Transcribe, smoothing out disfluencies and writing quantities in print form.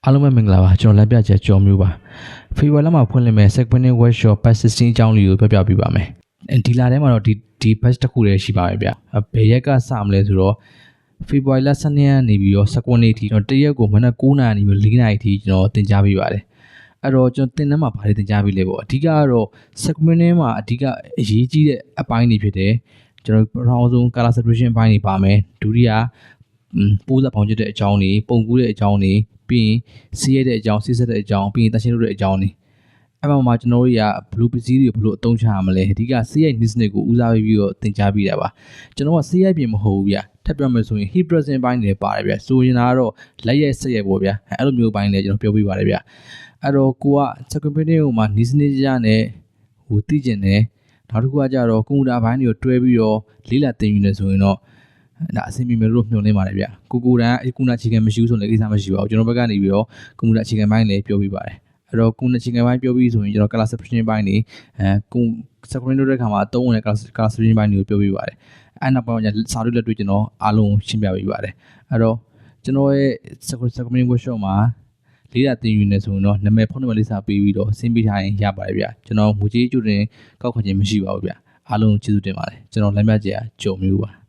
အားလုံးပဲမင်္ဂလာပါကျွန်တော်လက်ပြချက်ကြော်မျိုးပါဖေဖော်ဝါရီလမှာဖွင့်လှစ်မဲ့ Segmenting Workshop Batch 16အကြောင်းလေးကိုပြောပြပေးပါမယ်ဒီလထဲမှာတော့ဒီ batch တစ်ခုတည်းရှိပါပဲဗျဘယ်ရက်ကစမလဲဆိုတော့ဖေဖော်ဝါရီလ12ရက်နေပြီးတော့19နေ့အထိကျွန်တော်တရက်ကိုမနက်9နာရီနေပြီး4နာရီအထိကျွန်တော်သင်ကြားပေးပါတယ်အဲ့တော့ကျွန်တော်သင်တန်းမှာဘာတွေသင်ကြားပေးလဲပေါ့အဓိကကတော့ Segmenting မှာအဓိကအရေးကြီးတဲ့အပိုင်းတွေဖြစ်တယ်ကျွန်တော်ပထမဆုံး color separation အပိုင်းတွေပါမယ်ဒုတိယပိုးစပ်ဖောင်ကျတဲ့အကြောင်းတွေပုံကူးတဲ့အကြောင်းတွေပြီးရင်စီးရတဲ့အကြောင်းစစ်ဆက်တဲ့အကြောင်းပြီးရင်တရှင်းလို့တဲ့အကြောင်းတွေအဲ့မှာကျွန်တော်တို့ကဘလူးပစ္စည်းတွေဘလို့အသုံးချရမလဲအဓိကစီးရိုက် business ကိုဦးစားပေးပြီးတော့သင်ကြားပေးတာပါကျွန်တော်ကစီးရိုက်ပြင်မဟုတ်ဘူးဗျထပ်ပြောမယ်ဆိုရင် heat present ပိုင်းတွေပါတယ်ဗျဆိုရင်ကတော့လက်ရိုက်ဆက်ရိုက်ပေါ့ဗျအဲ့လိုမျိုးပိုင်းတွေကျွန်တော်ပြောပြပါတယ်ဗျအဲ့တော့ကိုက Segmenting ကိုမှနီးစနစ်ကြနဲ့သိကျင်တယ်နောက်တစ်ခုကကြတော့ကွန်ပျူတာဘိုင်းတွေကိုတွဲပြီးတော့လေ့လာသင်ယူနေဆိုရင်တော့ဒါအဆင်ပြေမယ်လို့မျှော်လင့်ပါတယ်ဗျကိုတန်းအခုနအခြေခံမရှိဘူးဆိုရင်လည်းကိစ္စမရှိပါဘူးကျွန်တော်ဘက်ကနေပြီးတော့ကွန်ပျူတာအခြေခံပိုင်းလည်းပြောပြပါတယ်အဲ့တော့ကွန်ပျူတာအခြေခံပိုင်းပြောပြီးဆိုရင်ကျွန်တော် color separation ပိုင်းတွေSegmenting လုပ်တဲ့ခါမှာအသုံးဝင်တဲ့ color separation ပိုင်းတွေကိုပြောပြပါတယ်အဲ့နောက်ပိုင်းစာတွေလက်တွေ့ကျွန်တော်အားလုံးရှင်းပြပေးပါတယ်အဲ့တော့ကျွန်တော်ရဲ့ Segmenting workshop မှာလေးလာသင်ယူနေဆိုရင်တော့နာမည်ဖုန်းနံပါတ်လေးစာပေးပြီးတော့ဆင်းပေးထားရင်ရပါတယ်ဗျကျွန်တော်ငွေကြေးကြိုတင်ကောက်ခံခြင်းမရှိပါဘူးဗျအားလုံးကျေးဇူးတင်ပါတယ်ကျွန်တော်လမ်းပြကြကြုံမျိုးပါ